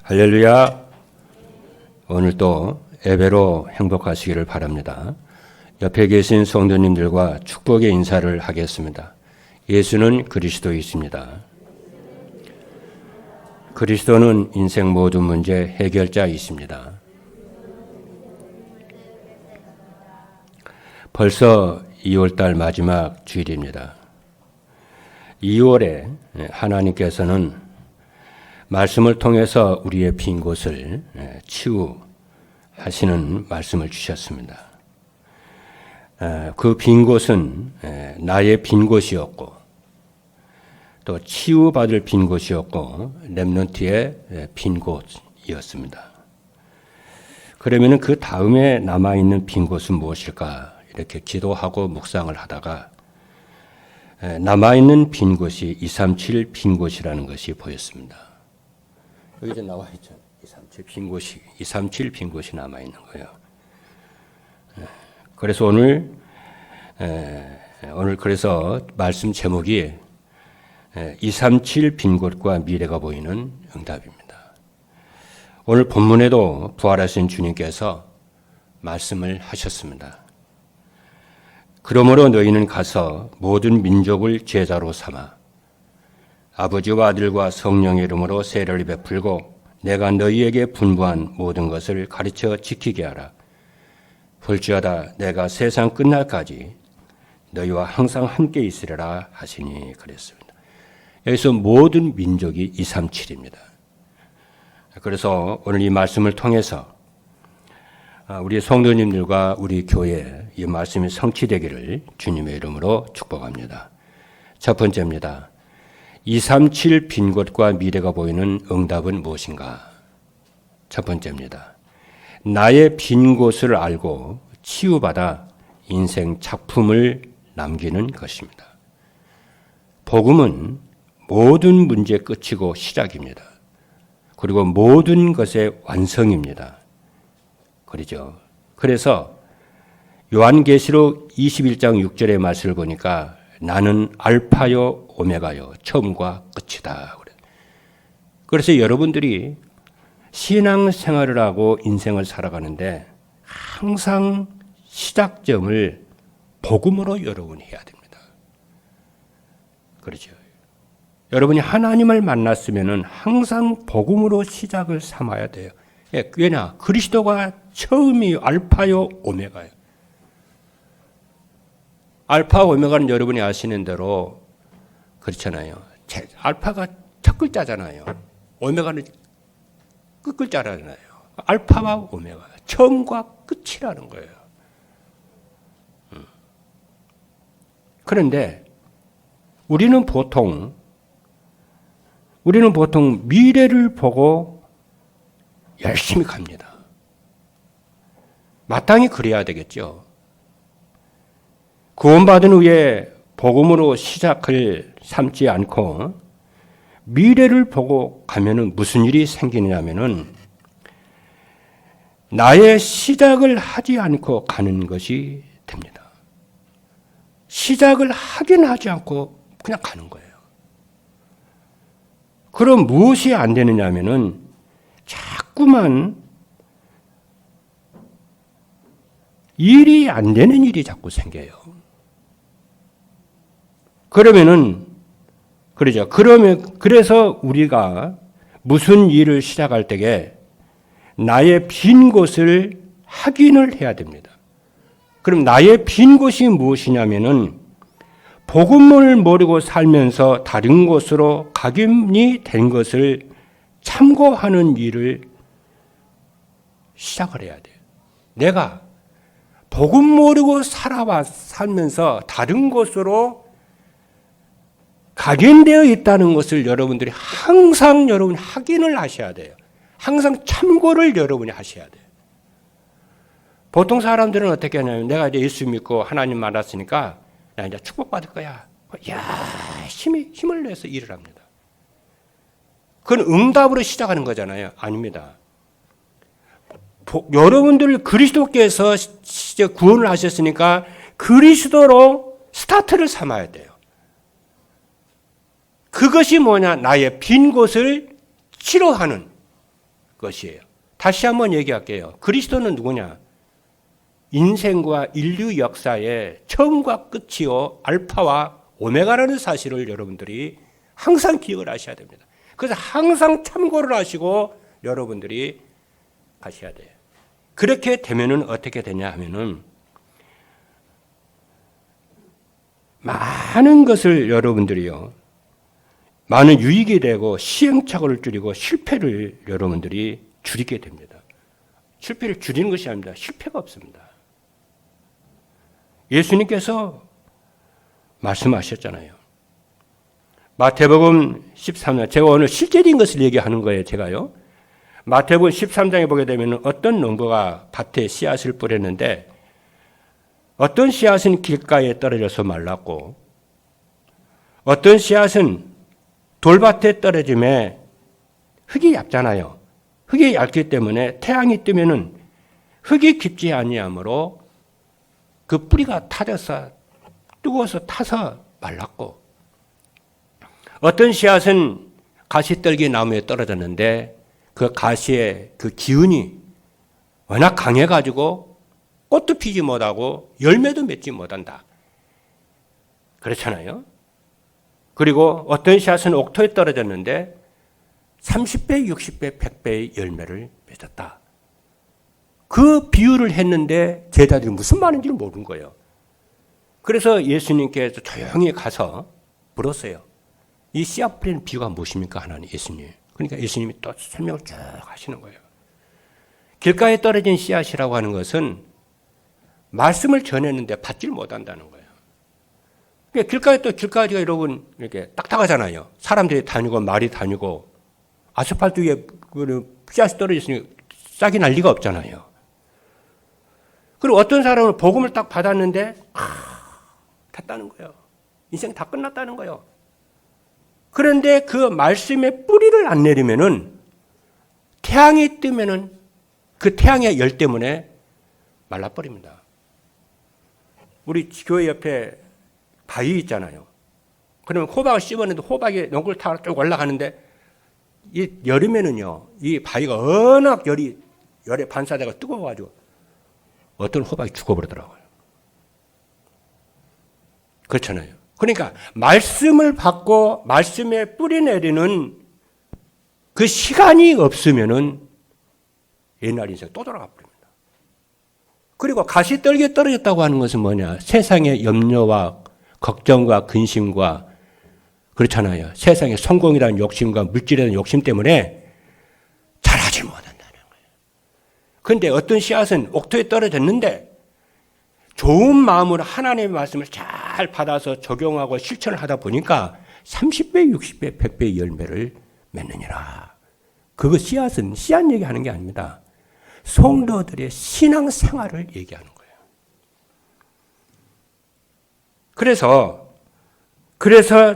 할렐루야. 오늘도 예배로 행복하시기를 바랍니다. 옆에 계신 성도님들과 축복의 인사를 하겠습니다. 예수는 그리스도이십니다. 그리스도는 인생 모든 문제 해결자이십니다. 벌써 2월달 마지막 주일입니다. 2월에 하나님께서는 말씀을 통해서 우리의 빈 곳을 치유하시는 말씀을 주셨습니다. 그 빈 곳은 나의 빈 곳이었고 또 치유받을 빈 곳이었고 렘넌트의 빈 곳이었습니다. 그러면 그 다음에 남아있는 빈 곳은 무엇일까? 이렇게 기도하고 묵상을 하다가 남아있는 빈 곳이 237 빈 곳이라는 것이 보였습니다. 여기 이제 나와 있죠. 237 빈 곳이 남아 있는 거예요. 그래서 오늘 그래서 말씀 제목이 237 빈 곳과 미래가 보이는 응답입니다. 오늘 본문에도 부활하신 주님께서 말씀을 하셨습니다. 그러므로 너희는 가서 모든 민족을 제자로 삼아 아버지와 아들과 성령의 이름으로 세례를 베풀고 내가 너희에게 분부한 모든 것을 가르쳐 지키게 하라. 볼지어다 내가 세상 끝날까지 너희와 항상 함께 있으리라 하시니 그랬습니다. 여기서 모든 민족이 237입니다. 그래서 오늘 이 말씀을 통해서 우리 성도님들과 우리 교회 이 말씀이 성취되기를 주님의 이름으로 축복합니다. 첫 번째입니다. 237 빈 곳과 미래가 보이는 응답은 무엇인가? 첫 번째입니다. 나의 빈 곳을 알고 치유받아 인생 작품을 남기는 것입니다. 복음은 모든 문제의 끝이고 시작입니다. 그리고 모든 것의 완성입니다. 그렇죠? 그래서 요한계시록 21장 6절의 말씀을 보니까 나는 알파요 오메가요 처음과 끝이다. 그래서 여러분들이 신앙생활을 하고 인생을 살아가는데 항상 시작점을 복음으로 여러분이 해야 됩니다. 그렇죠? 여러분이 하나님을 만났으면 항상 복음으로 시작을 삼아야 돼요. 왜냐? 그리스도가 처음이 알파요 오메가요. 알파 오메가는 여러분이 아시는 대로 그렇잖아요. 알파가 첫 글자잖아요. 오메가는 끝 글자잖아요. 알파와 오메가 처음과 끝이라는 거예요. 그런데 우리는 보통 미래를 보고 열심히 갑니다. 마땅히 그래야 되겠죠. 구원받은 후에 복음으로 시작을 삼지 않고 미래를 보고 가면은 무슨 일이 생기느냐면은 나의 시작을 하지 않고 가는 것이 됩니다. 시작을 하긴 하지 않고 그냥 가는 거예요. 그럼 무엇이 안 되느냐면은 자꾸만 일이 안 되는 일이 자꾸 생겨요. 그래서 우리가 무슨 일을 시작할 때에 나의 빈 곳을 확인을 해야 됩니다. 그럼 나의 빈 곳이 무엇이냐면은 복음을 모르고 살면서 다른 곳으로 각인이 된 것을 참고하는 일을 시작을 해야 돼요. 내가 복음 모르고 살면서 다른 곳으로 각인되어 있다는 것을 여러분들이 항상 확인을 하셔야 돼요. 항상 참고를 여러분이 하셔야 돼요. 보통 사람들은 어떻게 하냐면 내가 이제 예수 믿고 하나님 만났으니까 나 이제 축복받을 거야. 힘을 내서 일을 합니다. 그건 응답으로 시작하는 거잖아요. 아닙니다. 여러분들 그리스도께서 구원을 하셨으니까 그리스도로 스타트를 삼아야 돼요. 그것이 뭐냐? 나의 빈 곳을 치료하는 것이에요. 다시 한번 얘기할게요. 그리스도는 누구냐? 인생과 인류 역사의 처음과 끝이요 알파와 오메가라는 사실을 여러분들이 항상 기억을 하셔야 됩니다. 그래서 항상 참고를 하시고 여러분들이 하셔야 돼요. 그렇게 되면은 어떻게 되냐 하면은 많은 것을 여러분들이요 많은 유익이 되고 시행착오를 줄이고 실패를 여러분들이 줄이게 됩니다. 실패를 줄이는 것이 아닙니다. 실패가 없습니다. 예수님께서 말씀하셨잖아요. 마태복음 13장, 제가 오늘 실제적인 것을 얘기하는 거예요, 제가요. 마태복음 13장에 보게 되면 어떤 농부가 밭에 씨앗을 뿌렸는데 어떤 씨앗은 길가에 떨어져서 말랐고 어떤 씨앗은 돌밭에 떨어짐에 흙이 얇잖아요. 흙이 얇기 때문에 태양이 뜨면은 흙이 깊지 아니하므로 그 뿌리가 타져서 뜨거워서 타서 말랐고 어떤 씨앗은 가시떨기 나무에 떨어졌는데 그 가시의 그 기운이 워낙 강해가지고 꽃도 피지 못하고 열매도 맺지 못한다. 그렇잖아요. 그리고 어떤 씨앗은 옥토에 떨어졌는데 30배, 60배, 100배의 열매를 맺었다. 그 비유를 했는데 제자들이 무슨 말인지 모르는 거예요. 그래서 예수님께서 조용히 가서 물었어요. 이 씨앗 뿌리는 비유가 무엇입니까? 하나님 예수님. 그러니까 예수님이 또 설명을 쭉 하시는 거예요. 길가에 떨어진 씨앗이라고 하는 것은 말씀을 전했는데 받질 못한다는 거예요. 그러니까 길가에 또 길가지가 여러분 이렇게 딱딱하잖아요. 사람들이 다니고 말이 다니고 아스팔트 위에 씨앗이 떨어졌으니 싹이 날 리가 없잖아요. 그리고 어떤 사람은 복음을 딱 받았는데 됐다는 거예요. 인생 다 끝났다는 거예요. 그런데 그 말씀의 뿌리를 안 내리면은 태양이 뜨면은 그 태양의 열 때문에 말라버립니다. 우리 교회 옆에 바위 있잖아요. 그러면 호박을 씹었는데 호박이 농구를 타고 쭉 올라가는데 이 여름에는요, 이 바위가 워낙 열에 반사돼가 뜨거워가지고 어떤 호박이 죽어버리더라고요. 그렇잖아요. 그러니까 말씀을 받고 말씀에 뿌리 내리는 그 시간이 없으면은 옛날 인생 또 돌아가 버립니다. 그리고 가시떨기에 떨어졌다고 하는 것은 뭐냐? 세상의 염려와 걱정과 근심과 그렇잖아요. 세상의 성공이라는 욕심과 물질이라는 욕심 때문에 잘하지 못한다는 거예요. 그런데 어떤 씨앗은 옥토에 떨어졌는데 좋은 마음으로 하나님의 말씀을 잘 받아서 적용하고 실천을 하다 보니까 30배, 60배, 100배의 열매를 맺느니라. 그거 씨앗은 씨앗 얘기하는 게 아닙니다. 성도들의 신앙 생활을 얘기하는 거예요. 그래서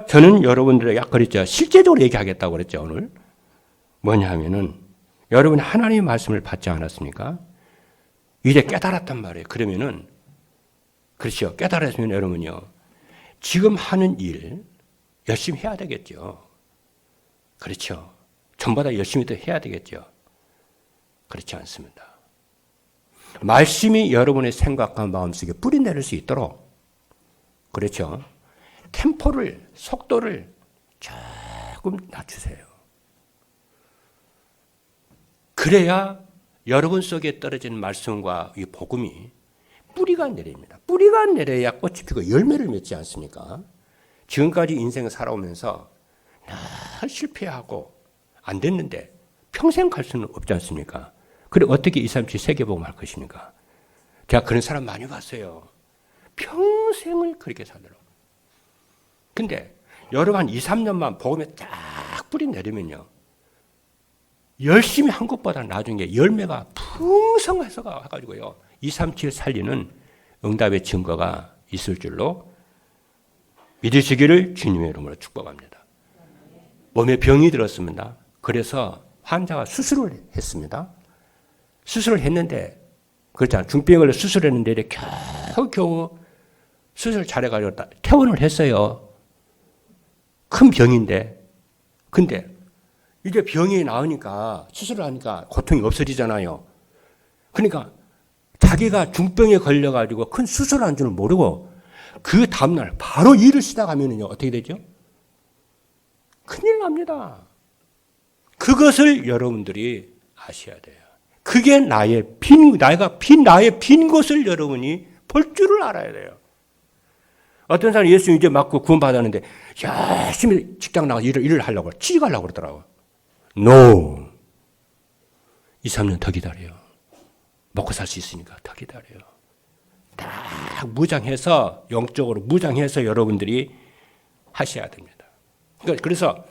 저는 여러분들에게 아까 그랬죠. 실제적으로 얘기하겠다고 그랬죠, 오늘. 뭐냐 하면은 여러분이 하나님의 말씀을 받지 않았습니까? 이제 깨달았단 말이에요. 그러면은 그렇죠. 깨달았으면 여러분요. 지금 하는 일 열심히 해야 되겠죠. 그렇죠. 전보다 열심히 더 해야 되겠죠. 그렇지 않습니다. 말씀이 여러분의 생각과 마음속에 뿌리 내릴 수 있도록 그렇죠. 템포를, 속도를 조금 낮추세요. 그래야 여러분 속에 떨어진 말씀과 이 복음이 뿌리가 내립니다. 뿌리가 내려야 꽃이 피고 열매를 맺지 않습니까? 지금까지 인생을 살아오면서 늘 실패하고 안 됐는데 평생 갈 수는 없지 않습니까? 그래 어떻게 237 세계복음 할 것입니까? 제가 그런 사람 많이 봤어요. 평생을 그렇게 살더라고요. 근데 여러분 한 2, 3년만 복음에 딱 뿌리 내리면요. 열심히 한 것보다 나중에 열매가 풍성해서 가가지고요. 237 살리는 응답의 증거가 있을 줄로 믿으시기를 주님의 이름으로 축복합니다. 몸에 병이 들었습니다. 그래서 환자가 수술을 했습니다. 수술을 했는데 그렇잖아요. 중병을 수술했는데 겨우 수술 잘해가지고 퇴원을 했어요. 큰 병인데. 근데 이제 병이 나으니까 수술을 하니까 고통이 없어지잖아요. 그러니까 자기가 중병에 걸려가지고 큰 수술을 한 줄 모르고 그 다음날 바로 일을 시작하면요 어떻게 되죠? 큰일 납니다. 그것을 여러분들이 아셔야 돼요. 그게 나의 빈 곳을 여러분이 볼 줄을 알아야 돼요. 어떤 사람이 예수 이제 맞고 구원받았는데 열심히 직장 나가서 일을 하려고 취직하려고 그러더라고요. No. 2, 3년 더 기다려요. 먹고 살 수 있으니까 더 기다려요. 딱 무장해서 영적으로 무장해서 여러분들이 하셔야 됩니다. 그래서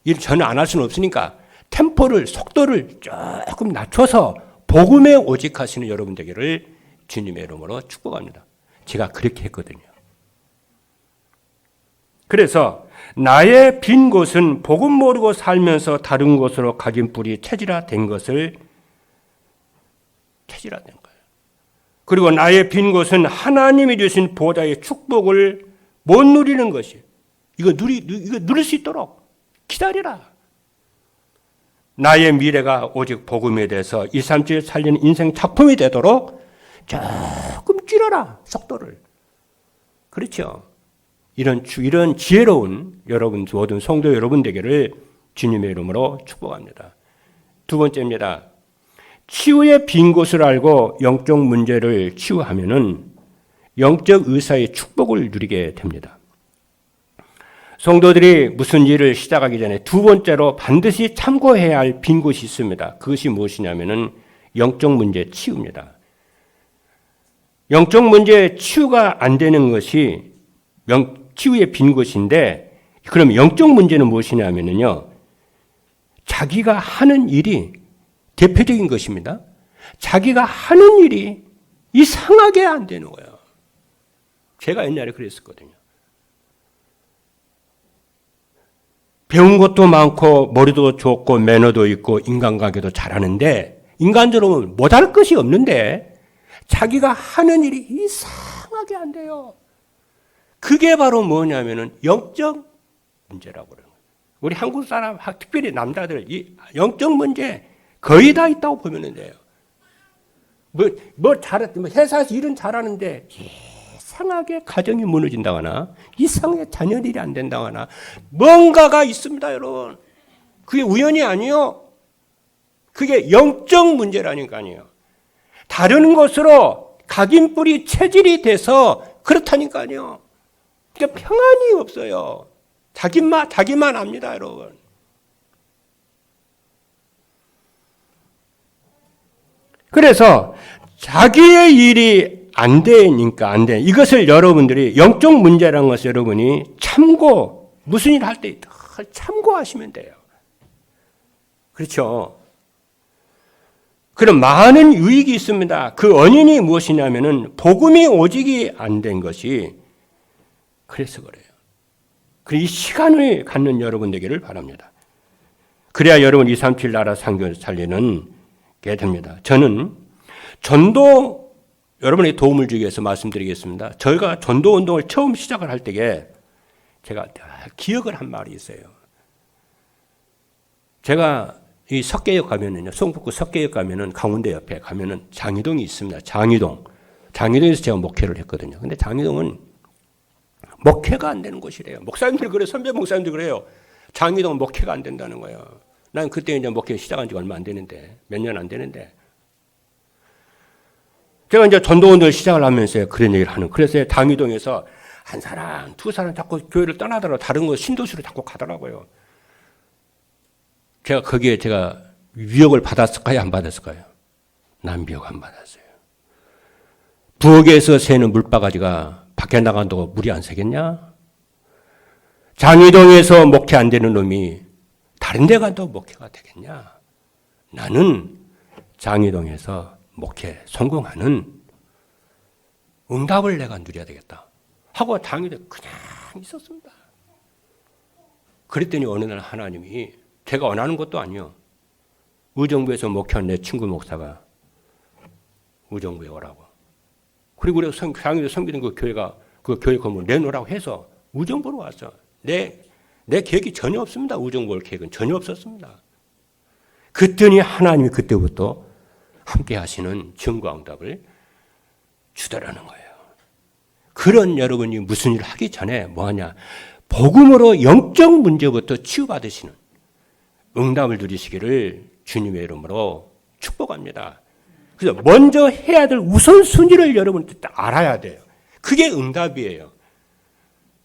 일 전혀 안 할 수는 없으니까 템포를 속도를 조금 낮춰서 복음에 오직하시는 여러분 되기를 주님의 이름으로 축복합니다. 제가 그렇게 했거든요. 그래서 나의 빈 곳은 복음 모르고 살면서 다른 곳으로 각인 뿌리 체질화된 거예요. 그리고 나의 빈 곳은 하나님이 주신 보좌의 축복을 못 누리는 것이. 이거 누릴 수 있도록 기다리라. 나의 미래가 오직 복음에 대해서 2, 3주 살리는 인생 작품이 되도록 조금 줄여라 속도를. 그렇죠. 이런 지혜로운 여러분 모든 성도 여러분 되기를 주님의 이름으로 축복합니다. 두 번째입니다. 치유의 빈 곳을 알고 영적 문제를 치유하면은 영적 의사의 축복을 누리게 됩니다. 성도들이 무슨 일을 시작하기 전에 두 번째로 반드시 참고해야 할 빈 곳이 있습니다. 그것이 무엇이냐면은 영적 문제 치유입니다. 영적 문제 치유가 안 되는 것이 치유의 빈 곳인데, 그럼 영적 문제는 무엇이냐면요, 자기가 하는 일이 대표적인 것입니다. 자기가 하는 일이 이상하게 안 되는 거예요. 제가 옛날에 그랬었거든요. 배운 것도 많고 머리도 좋고 매너도 있고 인간관계도 잘하는데 인간적으로 못할 것이 없는데 자기가 하는 일이 이상하게 안 돼요. 그게 바로 뭐냐면은 영적 문제라고 그래요. 우리 한국 사람, 특별히 남자들 이 영적 문제 거의 다 있다고 보면 돼요. 회사에서 일은 잘하는데 이상하게 가정이 무너진다거나 이상하게 자녀들이 안 된다거나 뭔가가 있습니다, 여러분. 그게 우연이 아니요. 그게 영적 문제라니까요. 다른 것으로 각인뿌리 체질이 돼서 그렇다니까요. 그러니까 평안이 없어요. 자기만 압니다, 여러분. 그래서 자기의 일이 안 되니까 안 돼. 이것을 여러분들이 영적 문제라는 것을 여러분이 무슨 일 할 때 참고하시면 돼요. 그렇죠? 그럼 많은 유익이 있습니다. 그 원인이 무엇이냐면은 복음이 오직이 안 된 것이 그래서 그래요. 이 시간을 갖는 여러분 되기를 바랍니다. 그래야 여러분 237 나라 상교 살리는 게 됩니다. 저는 전도 여러분에게 도움을 주기 위해서 말씀드리겠습니다. 저희가 전도 운동을 처음 시작을 할 때에 제가 기억을 한 말이 있어요. 제가 이 석계역 가면은요, 성북구 석계역 가면은 강원대 옆에 가면은 장희동이 있습니다. 장희동에서 제가 목회를 했거든요. 근데 장희동은 목회가 안 되는 곳이래요. 목사님들 그래요. 선배 목사님들 그래요. 장희동은 목회가 안 된다는 거예요. 난 그때 이제 목회 시작한 지 얼마 안 되는데, 몇 년 안 되는데. 제가 이제 전도원들 시작을 하면서 그런 얘기를 하는. 그래서 장희동에서 한 사람, 두 사람 자꾸 교회를 떠나더라고요. 다른 거 신도시로 자꾸 가더라고요. 거기에 제가 위협을 받았을까요? 안 받았을까요? 난 위협 안 받았어요. 부엌에서 새는 물바가지가 밖에 나간다고 물이 안 새겠냐? 장희동에서 목회 안 되는 놈이 다른 데 가도 목회가 되겠냐? 나는 장희동에서 목회 성공하는 응답을 내가 누려야 되겠다 하고 장희동에 그냥 있었습니다. 그랬더니 어느 날 하나님이 제가 원하는 것도 아니요. 의정부에서 목회한 내 친구 목사가 의정부에 오라고. 그리고 우리가 장희동에 섬기는 그 교회 건물 내놓으라고 해서 의정부로 왔어. 내 계획이 전혀 없습니다. 의정부 올 계획은 전혀 없었습니다. 그랬더니 하나님이 그때부터 함께 하시는 증거와 응답을 주더라는 거예요. 그런 여러분이 무슨 일을 하기 전에 뭐하냐? 복음으로 영적 문제부터 치유받으시는 응답을 누리시기를 주님의 이름으로 축복합니다. 그래서 먼저 해야 될 우선순위를 여러분 알아야 돼요. 그게 응답이에요.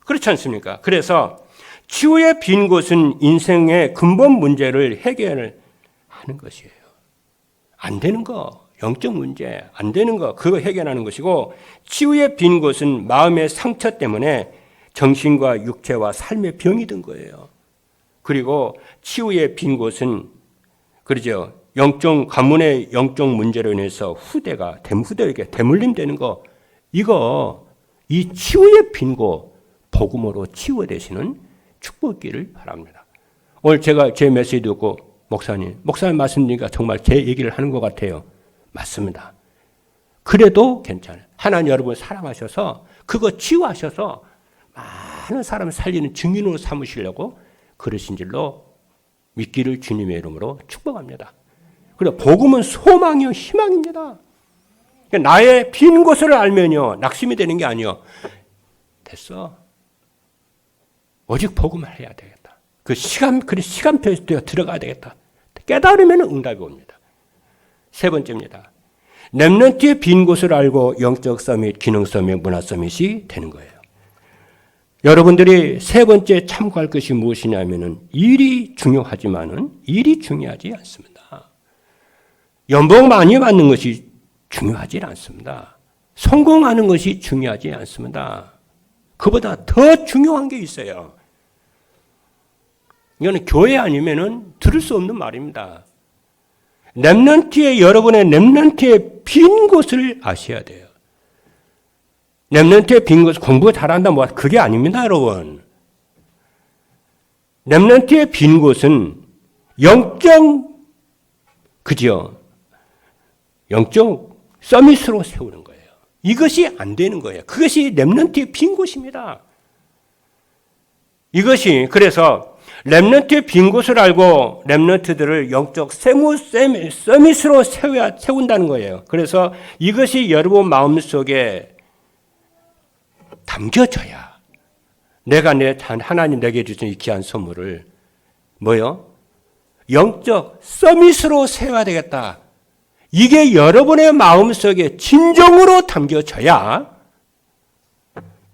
그렇지 않습니까? 그래서 치유의 빈 곳은 인생의 근본 문제를 해결하는 것이에요. 안 되는 거, 영적 문제, 안 되는 거, 그거 해결하는 것이고, 치유의 빈 곳은 마음의 상처 때문에 정신과 육체와 삶의 병이 든 거예요. 그리고 치유의 빈 곳은, 그러죠. 가문의 영적 문제로 인해서 후대에게 대물림되는 거, 이 치유의 빈 곳, 복음으로 치유되시는 축복기를 바랍니다. 오늘 제가 제 메시지 듣고 목사님 말씀드리니까 정말 제 얘기를 하는 것 같아요. 맞습니다. 그래도 괜찮아요. 하나님 여러분 사랑하셔서 그거 치유하셔서 많은 사람을 살리는 증인으로 삼으시려고 그러신 줄로 믿기를 주님의 이름으로 축복합니다. 그리고 복음은 소망이요 희망입니다. 그러니까 나의 빈 곳을 알면요 낙심이 되는 게 아니요. 됐어. 오직 복음을 해야 되겠다. 그 시간표에 들어가야 되겠다. 깨달으면 응답이 옵니다. 세 번째입니다. 렘넌트의 빈 곳을 알고 영적 서밋, 기능 서밋, 문화 서밋이 되는 거예요. 여러분들이 세 번째 참고할 것이 무엇이냐면은 일이 중요하지만은 일이 중요하지 않습니다. 연봉 많이 받는 것이 중요하지 않습니다. 성공하는 것이 중요하지 않습니다. 그보다 더 중요한 게 있어요. 이거는 교회 아니면은 들을 수 없는 말입니다. 여러분의 렘넌트의 빈 곳을 아셔야 돼요. 렘넌트의 빈 곳, 공부 잘한다, 그게 아닙니다, 여러분. 렘넌트의 빈 곳은 영적 서밋으로 세우는 거예요. 이것이 안 되는 거예요. 그것이 렘넌트의 빈 곳입니다. 그래서 렘넌트의 빈 곳을 알고 렘넌트들을 영적 서밋으로 세운다는 거예요. 그래서 이것이 여러분 마음속에 담겨져야 하나님 내게 주신 이 귀한 선물을 영적 서밋으로 세워야 되겠다. 이게 여러분의 마음속에 진정으로 담겨져야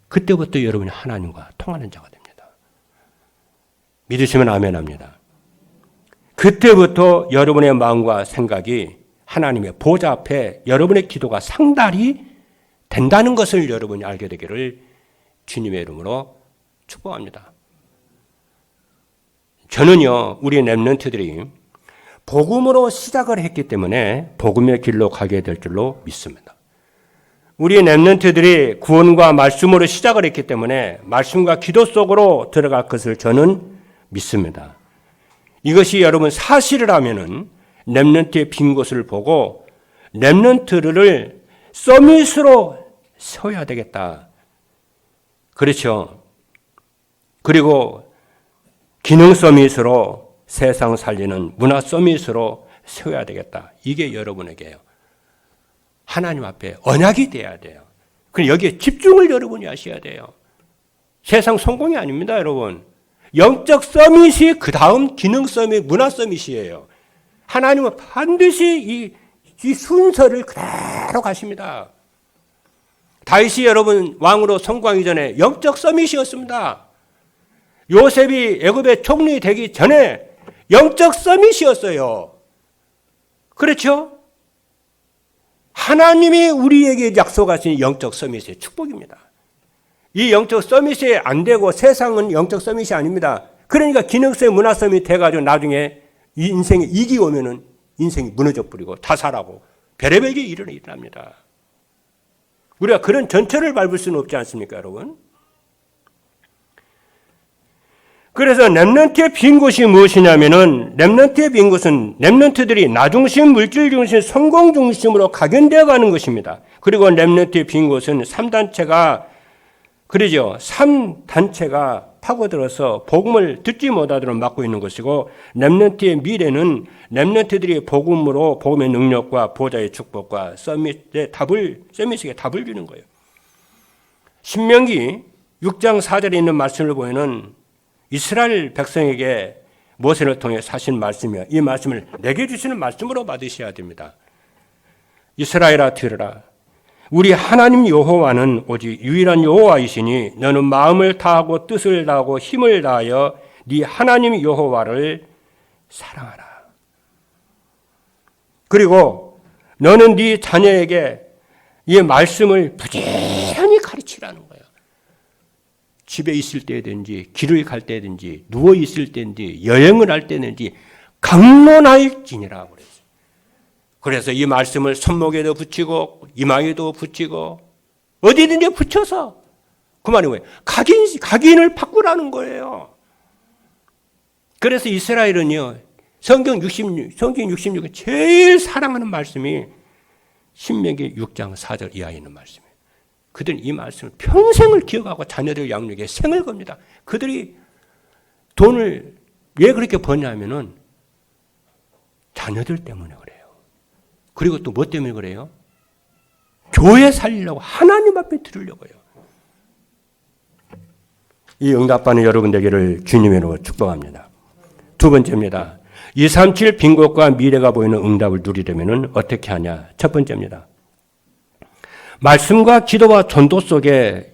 그때부터 여러분이 하나님과 통하는 자가 됩니다. 믿으시면 아멘 합니다. 그때부터 여러분의 마음과 생각이 하나님의 보좌 앞에 여러분의 기도가 상달이 된다는 것을 여러분이 알게 되기를 주님의 이름으로 축복합니다. 저는요, 우리 렘넌트들이 복음으로 시작을 했기 때문에 복음의 길로 가게 될 줄로 믿습니다. 우리 렘넌트들이 구원과 말씀으로 시작을 했기 때문에 말씀과 기도 속으로 들어갈 것을 저는 믿습니다. 이것이 여러분 사실이라면은 렘넌트의 빈 곳을 보고 렘넌트를 서밋으로 세워야 되겠다. 그렇죠. 그리고 기능 서밋으로 세상 살리는 문화 서밋으로 세워야 되겠다. 이게 여러분에게요. 하나님 앞에 언약이 돼야 돼요. 그럼 여기에 집중을 여러분이 하셔야 돼요. 세상 성공이 아닙니다, 여러분. 영적 서밋이 그 다음 기능 서밋, 문화 서밋이에요. 하나님은 반드시 이 순서를 그대로 가십니다. 다윗이 여러분 왕으로 성공하기 전에 영적 서밋이었습니다. 요셉이 애굽의 총리 되기 전에 영적 서밋이었어요. 그렇죠? 하나님이 우리에게 약속하신 영적 서밋의 축복입니다. 이 영적 서밋이 안 되고 세상은 영적 서밋이 아닙니다. 그러니까 기능성 문화 서밋 돼가지고 나중에 이 인생에 이기 오면은 인생이 무너져 버리고 타살하고 별의별 일이 일어납니다. 우리가 그런 전철을 밟을 수는 없지 않습니까, 여러분? 그래서 렘넌트의 빈 곳이 무엇이냐면은 렘넌트의 빈 곳은 렘넌트들이 나 중심, 물질 중심, 성공 중심으로 각연되어 가는 것입니다. 그리고 렘넌트의 빈 곳은 3단체가 그러죠. 3단체가 파고들어서 복음을 듣지 못하도록 막고 있는 것이고, 렘넌트의 미래는 렘넌트들이 복음으로 복음의 능력과 보좌의 축복과 서밋에게 답을 주는 거예요. 신명기 6장 4절에 있는 말씀을 보면은 이스라엘 백성에게 모세를 통해 사신 말씀이요, 이 말씀을 내게 주시는 말씀으로 받으셔야 됩니다. 이스라엘아 들으라. 우리 하나님 여호와는 오직 유일한 여호와이시니 너는 마음을 다하고 뜻을 다하고 힘을 다하여 네 하나님 여호와를 사랑하라. 그리고 너는 네 자녀에게 이 말씀을 부지런히 가르치라는 거예요. 집에 있을 때든지 길을 갈 때든지 누워 있을 때든지 여행을 할 때든지 강론할지니라 그랬어요. 그래서 이 말씀을 손목에도 붙이고 이마에도 붙이고 어디든지 붙여서, 그 말이 뭐예요? 각인을 바꾸라는 거예요. 그래서 이스라엘은요, 성경 66에 제일 사랑하는 말씀이 신명기 6장 4절 이하에 있는 말씀이에요. 그들은 이 말씀을 평생을 기억하고 자녀들 양육에 생을 겁니다. 그들이 돈을 왜 그렇게 버냐면은 자녀들 때문에 그래요. 그리고 또 뭐 때문에 그래요? 교회 살리려고, 하나님 앞에 들으려고요. 이 응답받는 여러분 되기를 주님의 이름으로 축복합니다. 두 번째입니다. 237 빈곳과 미래가 보이는 응답을 누리려면 어떻게 하냐? 첫 번째입니다. 말씀과 기도와 전도 속에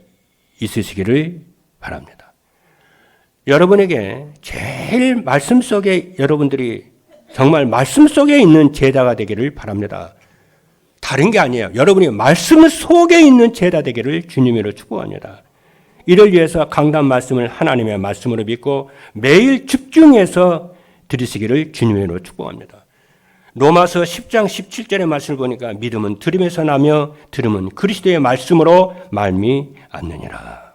있으시기를 바랍니다. 여러분에게 제일 말씀 속에, 여러분들이 정말 말씀 속에 있는 제자가 되기를 바랍니다. 다른 게 아니에요. 여러분이 말씀 속에 있는 제자 되기를 주님으로 축복합니다. 이를 위해서 강단 말씀을 하나님의 말씀으로 믿고 매일 집중해서 들으시기를 주님으로 축복합니다. 로마서 10장 17절의 말씀을 보니까 믿음은 들음에서 나며 들음은 그리스도의 말씀으로 말미암느니라.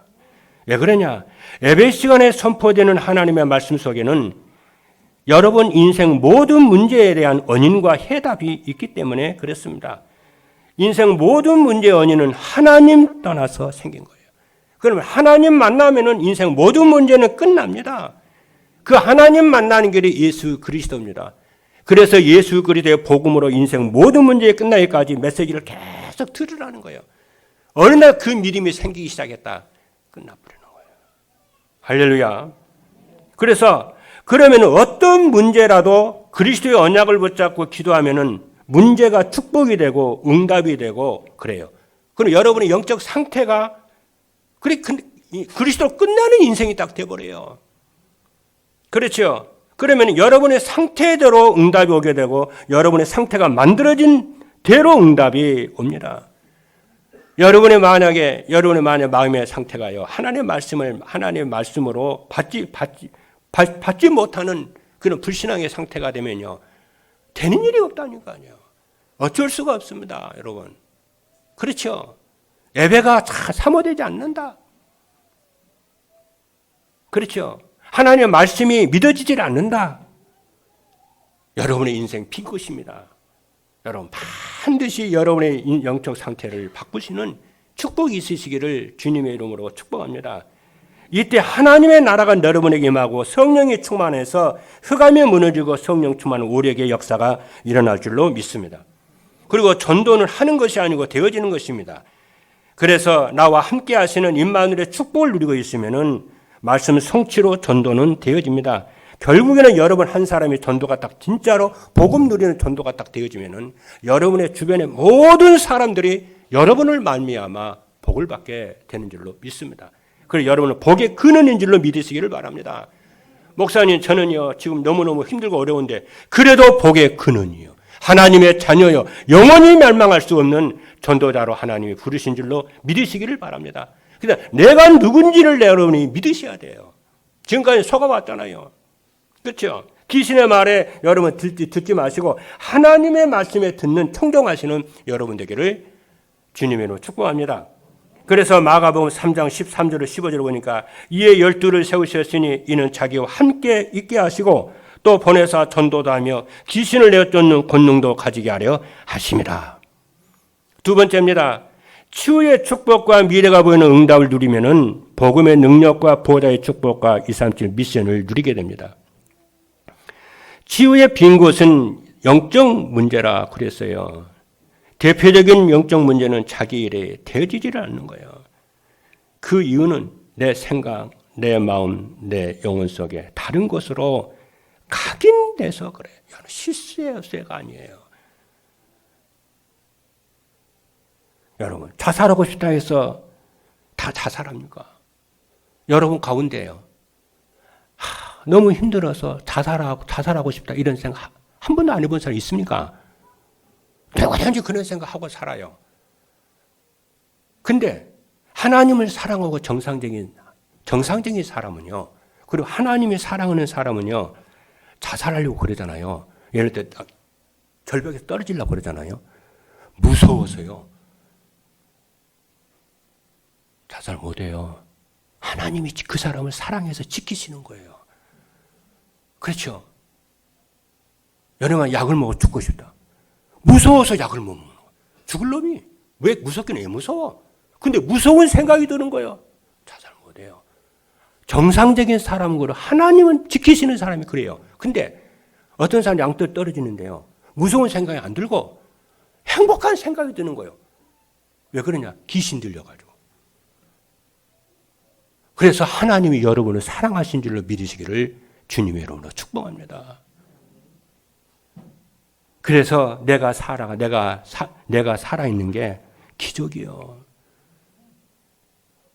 왜 그러냐? 예배 시간에 선포되는 하나님의 말씀 속에는 여러분 인생 모든 문제에 대한 원인과 해답이 있기 때문에 그렇습니다. 인생 모든 문제의 원인은 하나님 떠나서 생긴 거예요. 그러면 하나님 만나면은 인생 모든 문제는 끝납니다. 그 하나님 만나는 길이 예수 그리스도입니다. 그래서 예수 그리스도의 복음으로 인생 모든 문제에 끝나기까지 메시지를 계속 들으라는 거예요. 어느 날 그 믿음이 생기기 시작했다. 끝나버리는 거예요. 할렐루야. 그래서 그러면 어떤 문제라도 그리스도의 언약을 붙잡고 기도하면은 문제가 축복이 되고 응답이 되고 그래요. 그럼 여러분의 영적 상태가 그리스도로 끝나는 인생이 딱 돼버려요. 그렇죠? 그러면 여러분의 상태대로 응답이 오게 되고 여러분의 상태가 만들어진 대로 응답이 옵니다. 여러분의 만약 마음의 상태가요, 하나님의 말씀으로 받지 못하는 그런 불신앙의 상태가 되면요, 되는 일이 없다니까요. 어쩔 수가 없습니다, 여러분. 그렇죠? 예배가 사모되지 않는다. 그렇죠? 하나님의 말씀이 믿어지질 않는다. 여러분의 인생 빈곳입니다. 여러분 반드시 여러분의 영적 상태를 바꾸시는 축복이 있으시기를 주님의 이름으로 축복합니다. 이때 하나님의 나라가 여러분에게 임하고 성령이 충만해서 흑암이 무너지고 성령 충만 오력의 역사가 일어날 줄로 믿습니다. 그리고 전도는 하는 것이 아니고 되어지는 것입니다. 그래서 나와 함께 하시는 임마누엘의 축복을 누리고 있으면은 말씀 성취로 전도는 되어집니다. 결국에는 여러분 한 사람이 전도가 딱 진짜로 복음 누리는 전도가 딱 되어지면은 여러분의 주변의 모든 사람들이 여러분을 말미암아 복을 받게 되는 줄로 믿습니다. 그래서 여러분은 복의 근원인 줄로 믿으시기를 바랍니다. 목사님, 저는요 지금 너무너무 힘들고 어려운데 그래도 복의 근원이요, 하나님의 자녀요, 영원히 멸망할 수 없는 전도자로 하나님이 부르신 줄로 믿으시기를 바랍니다. 그러니까 내가 누군지를 여러분이 믿으셔야 돼요. 지금까지 속아왔잖아요. 그렇죠? 귀신의 말에 여러분 듣지 마시고 하나님의 말씀에 듣는 청종하시는 여러분 되기를 주님으로 축복합니다. 그래서 마가복음 3장 13절을 15절을 보니까 이에 12를 세우셨으니 이는 자기와 함께 있게 하시고 또 보내사 전도도 하며 귀신을 내쫓는 권능도 가지게 하려 하심이라. 두 번째입니다. 치유의 축복과 미래가 보이는 응답을 누리면은 복음의 능력과 보호자의 축복과 237 미션을 누리게 됩니다. 치유의 빈 곳은 영적 문제라 그랬어요. 대표적인 영적 문제는 자기 일에 되어지지를 않는 거예요. 그 이유는 내 생각, 내 마음, 내 영혼 속에 다른 것으로 각인돼서 그래요. 이건 실수예요, 쇠가 아니에요. 여러분, 자살하고 싶다 해서 다 자살합니까? 여러분 가운데요. 너무 힘들어서 자살하고 싶다 이런 생각 한 번도 안 해본 사람 있습니까? 누구든지 그런 생각하고 살아요. 근데 하나님을 사랑하고 정상적인 사람은요. 그리고 하나님이 사랑하는 사람은요. 자살하려고 그러잖아요. 예를 들어 절벽에서 떨어지려고 그러잖아요. 무서워서요. 자살 못해요. 하나님이 그 사람을 사랑해서 지키시는 거예요. 그렇죠? 여러분 약을 먹어 죽고 싶다. 무서워서 약을 못 먹는 거예요. 죽을 놈이 왜 무섭긴 왜 무서워? 근데 무서운 생각이 드는 거예요. 자살 못해요. 정상적인 사람은 그래요. 하나님은 지키시는 사람이 그래요. 근데 어떤 사람 양뜰 떨어지는데요. 무서운 생각이 안 들고 행복한 생각이 드는 거예요. 왜 그러냐? 귀신 들려가지고. 그래서 하나님이 여러분을 사랑하신 줄로 믿으시기를 주님의 이름으로 축복합니다. 그래서 내가 살아있는 게 기적이요.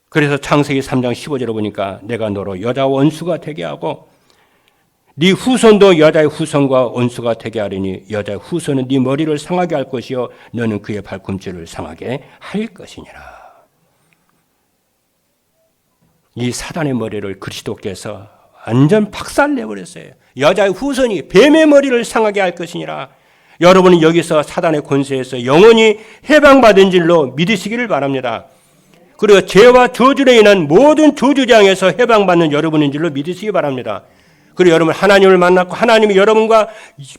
그래서 창세기 3장 15절에 보니까 내가 너로 여자 원수가 되게 하고 네 후손도 여자의 후손과 원수가 되게 하리니 여자의 후손은 네 머리를 상하게 할 것이요 너는 그의 발꿈치를 상하게 할 것이니라. 이 사단의 머리를 그리스도께서 완전 박살내버렸어요. 여자의 후손이 뱀의 머리를 상하게 할 것이니라. 여러분은 여기서 사단의 권세에서 영원히 해방받은 줄로 믿으시기를 바랍니다. 그리고 죄와 저주로 인한 모든 저주장에서 해방받는 여러분인 줄로 믿으시기 바랍니다. 그리고 여러분 하나님을 만났고 하나님이 여러분과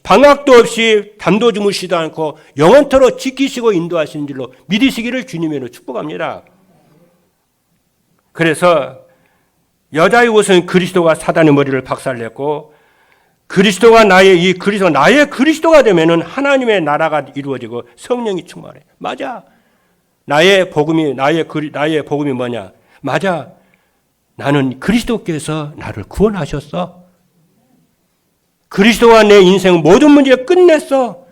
방학도 없이 잠도 주무시지도 않고 영원토록 지키시고 인도하시는 줄로 믿으시기를 주님으로 축복합니다. 그래서 여자의 옷은 그리스도가 사단의 머리를 박살냈고 그리스도가 나의 그리스도가 되면은 하나님의 나라가 이루어지고 성령이 충만해. 맞아. 나의 복음이 뭐냐? 맞아. 나는 그리스도께서 나를 구원하셨어. 그리스도가 내 인생 모든 문제를 끝냈어.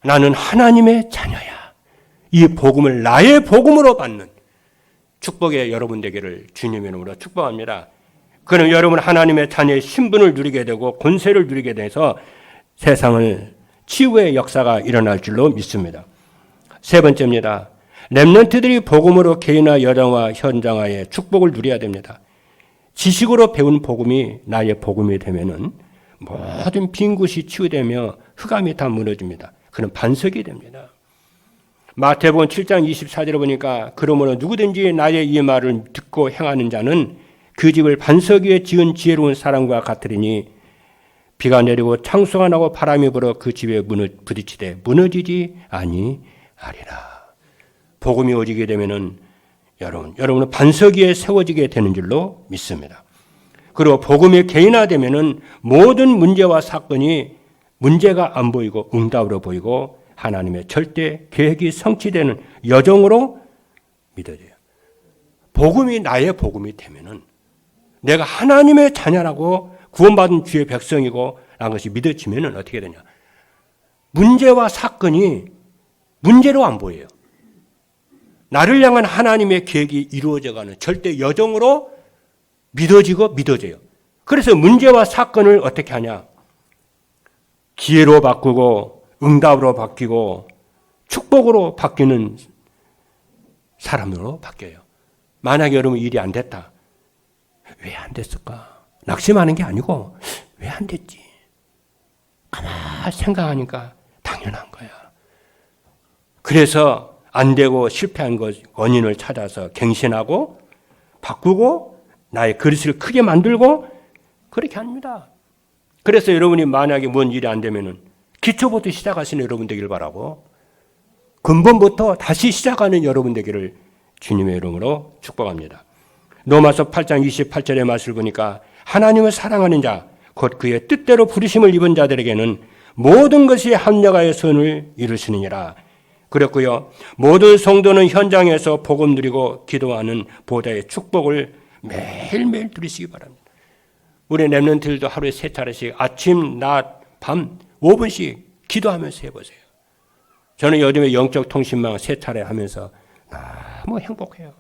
나는 하나님의 자녀야. 이 복음을 나의 복음으로 받는 축복의 여러분 되기를 주님의 이름으로 축복합니다. 그럼 여러분 하나님의 자녀의 신분을 누리게 되고 권세를 누리게 돼서 세상을 치유의 역사가 일어날 줄로 믿습니다. 세 번째입니다. 렘넌트들이 복음으로 개인화 여정화 현장화의 축복을 누려야 됩니다. 지식으로 배운 복음이 나의 복음이 되면은 모든 빈 곳이 치유되며 흑암이 다 무너집니다. 그런 반석이 됩니다. 마태복음 7장 24절에 보니까 그러므로 누구든지 나의 이 말을 듣고 행하는 자는 그 집을 반석 위에 지은 지혜로운 사람과 같으리니 비가 내리고 창수가 나고 바람이 불어 그 집에 부딪히되 무너지지 아니하리라. 복음이 오지게 되면은 여러분은 반석 위에 세워지게 되는 줄로 믿습니다. 그리고 복음이 개인화되면은 모든 문제와 사건이 문제가 안 보이고 응답으로 보이고 하나님의 절대 계획이 성취되는 여정으로 믿어져요. 복음이 나의 복음이 되면은 내가 하나님의 자녀라고 구원받은 주의 백성이고 라는 것이 믿어지면은 어떻게 되냐? 문제와 사건이 문제로 안 보여요. 나를 향한 하나님의 계획이 이루어져가는 절대 여정으로 믿어져요. 그래서 문제와 사건을 어떻게 하냐? 기회로 바꾸고 응답으로 바뀌고 축복으로 바뀌는 사람으로 바뀌어요. 만약에 여러분 일이 안 됐다. 왜 안 됐을까? 낙심하는 게 아니고 왜 안 됐지? 가만히 생각하니까 당연한 거야. 그래서 안 되고 실패한 것 원인을 찾아서 갱신하고 바꾸고 나의 그릇을 크게 만들고 그렇게 합니다. 그래서 여러분이 만약에 뭔 일이 안 되면은 기초부터 시작하시는 여러분 되길 바라고 근본부터 다시 시작하는 여러분 되기를 주님의 이름으로 축복합니다. 로마서 8장 28절의 말씀을 보니까 하나님을 사랑하는 자, 곧 그의 뜻대로 부르심을 입은 자들에게는 모든 것이 합력하여 선을 이루시느니라. 그랬고요. 모든 성도는 현장에서 복음 누리고 기도하는 보좌의 축복을 매일매일 누리시기 바랍니다. 우리 렘넌트들도 하루에 3차례씩 아침, 낮, 밤 5분씩 기도하면서 해보세요. 저는 요즘에 영적 통신망 3차례 하면서 너무 행복해요.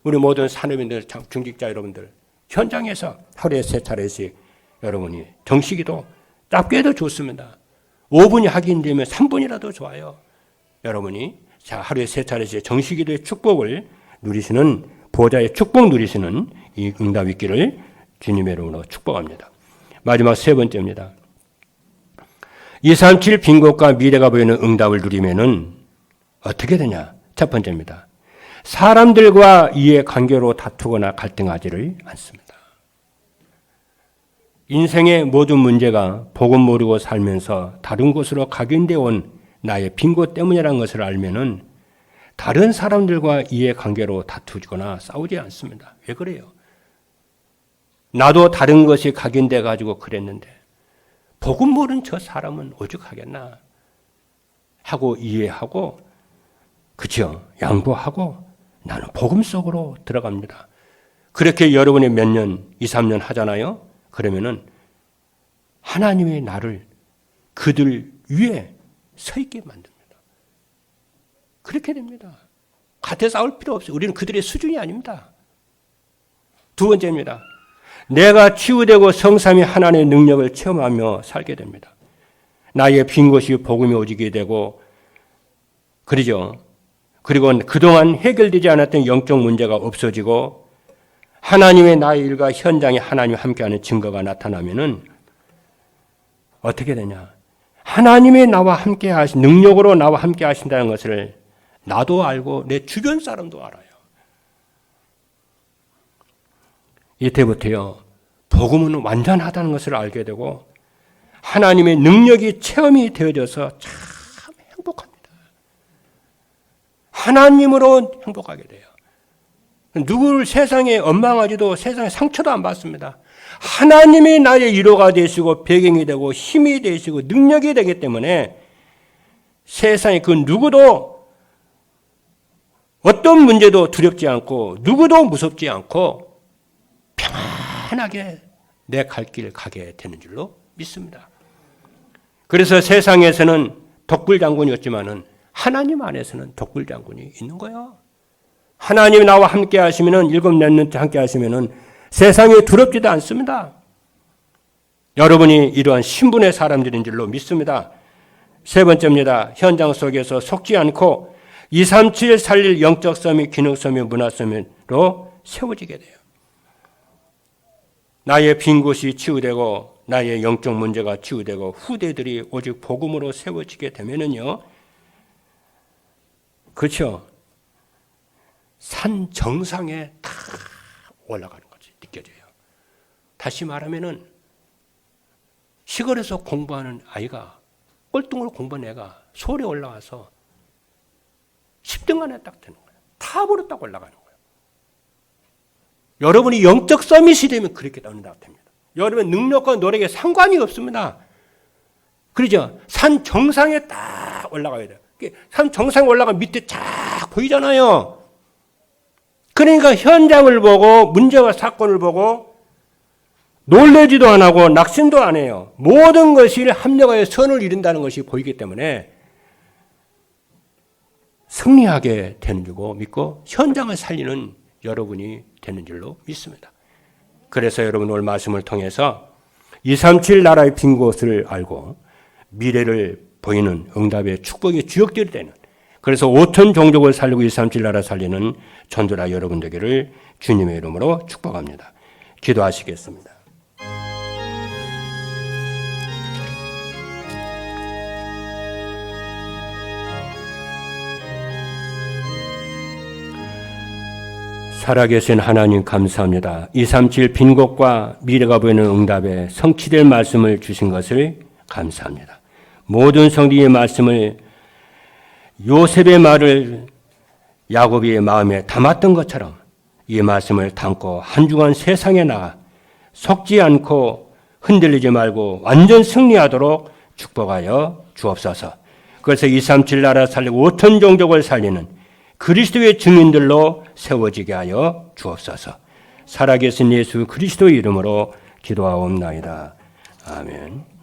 우리 모든 산업인들, 중직자 여러분들 현장에서 하루에 3차례씩 여러분이 정식기도 짧게도 좋습니다. 5분이 하긴 되면 3분이라도 좋아요. 여러분이 자 하루에 3차례씩 정식기도의 축복을 누리시는 보좌의 축복 누리시는 이 응답 있기를 주님의 이름으로 축복합니다. 마지막 3번째입니다. 237 빈곳과 미래가 보이는 응답을 누리면은 어떻게 되냐? 첫 번째입니다. 사람들과 이의 관계로 다투거나 갈등하지를 않습니다. 인생의 모든 문제가 복음 모르고 살면서 다른 곳으로 각인되어 온 나의 빈곳 때문이라는 것을 알면은 다른 사람들과 이의 관계로 다투거나 싸우지 않습니다. 왜 그래요? 나도 다른 것이 각인돼 가지고 그랬는데 복음 모르는 저 사람은 오죽하겠나 하고 이해하고 그렇죠? 양보하고 나는 복음 속으로 들어갑니다. 그렇게 여러분이 몇 년, 2, 3년 하잖아요. 그러면은 하나님이 나를 그들 위에 서 있게 만듭니다. 그렇게 됩니다. 같이 싸울 필요 없어요. 우리는 그들의 수준이 아닙니다. 두 번째입니다. 내가 치유되고 성삼위 하나님의 능력을 체험하며 살게 됩니다. 나의 빈 곳이 복음이 오지게 되고 그러죠. 그리고 그동안 해결되지 않았던 영적 문제가 없어지고 하나님의 나의 일과 현장에 하나님이 함께하는 증거가 나타나면은 어떻게 되냐? 하나님이 나와 함께 하신 능력으로 나와 함께 하신다는 것을 나도 알고 내 주변 사람도 알아요. 이때부터요. 복음은 완전하다는 것을 알게 되고 하나님의 능력이 체험이 되어져서 참 행복합니다. 하나님으로 행복하게 돼요. 누구를 세상에 원망하지도 세상에 상처도 안 받습니다. 하나님이 나의 위로가 되시고 배경이 되고 힘이 되시고 능력이 되기 때문에 세상에 그 누구도 어떤 문제도 두렵지 않고 누구도 무섭지 않고 편하게 내 갈 길 가게 되는 줄로 믿습니다. 그래서 세상에서는 독불장군이었지만은 하나님 안에서는 독불장군이 있는 거예요. 하나님이 나와 함께 하시면은 7 렘넌트 함께 하시면은 세상에 두렵지도 않습니다. 여러분이 이러한 신분의 사람들인 줄로 믿습니다. 세 번째입니다. 현장 속에서 속지 않고 237 살릴 영적 섬이 기능 섬이 문화 섬으로 세워지게 돼요. 나의 빈 곳이 치유되고 나의 영적 문제가 치유되고 후대들이 오직 복음으로 세워지게 되면은요. 그렇죠. 산 정상에 다 올라가는 것이 느껴져요. 다시 말하면은 시골에서 공부하는 아이가 꼴등으로 공부한 애가 서울에 올라와서 10등 안에 딱 되는 거예요. 탑으로 딱 올라가는 거예요. 여러분이 영적 서밋이 되면 그렇게 나온다고 됩니다. 여러분의 능력과 노력에 상관이 없습니다. 그러죠? 산 정상에 딱 올라가야 돼요. 산 정상에 올라가면 밑에 쫙 보이잖아요. 그러니까 현장을 보고 문제와 사건을 보고 놀라지도 안 하고 낙심도 안 해요. 모든 것이 합력하여 선을 이룬다는 것이 보이기 때문에 승리하게 되는 줄로 믿고 현장을 살리는 여러분이 되는 줄로 믿습니다. 그래서 여러분 오늘 말씀을 통해서 237 나라의 빈 곳을 알고 미래를 보이는 응답의 축복의 주역들이 되는 그래서 5천 종족을 살리고 237 나라 살리는 전도자 여러분 되기를 주님의 이름으로 축복합니다. 기도하시겠습니다. 살아계신 하나님 감사합니다. 237 빈곳과 미래가 보이는 응답에 성취될 말씀을 주신 것을 감사합니다. 모든 성경의 말씀을 요셉의 말을 야곱의 마음에 담았던 것처럼 이 말씀을 담고 한 주간 세상에 나가 속지 않고 흔들리지 말고 완전 승리하도록 축복하여 주옵소서. 그래서 237 나라 살리고 5천 종족을 살리는 그리스도의 증인들로 세워지게 하여 주옵소서. 살아계신 예수 그리스도의 이름으로 기도하옵나이다. 아멘.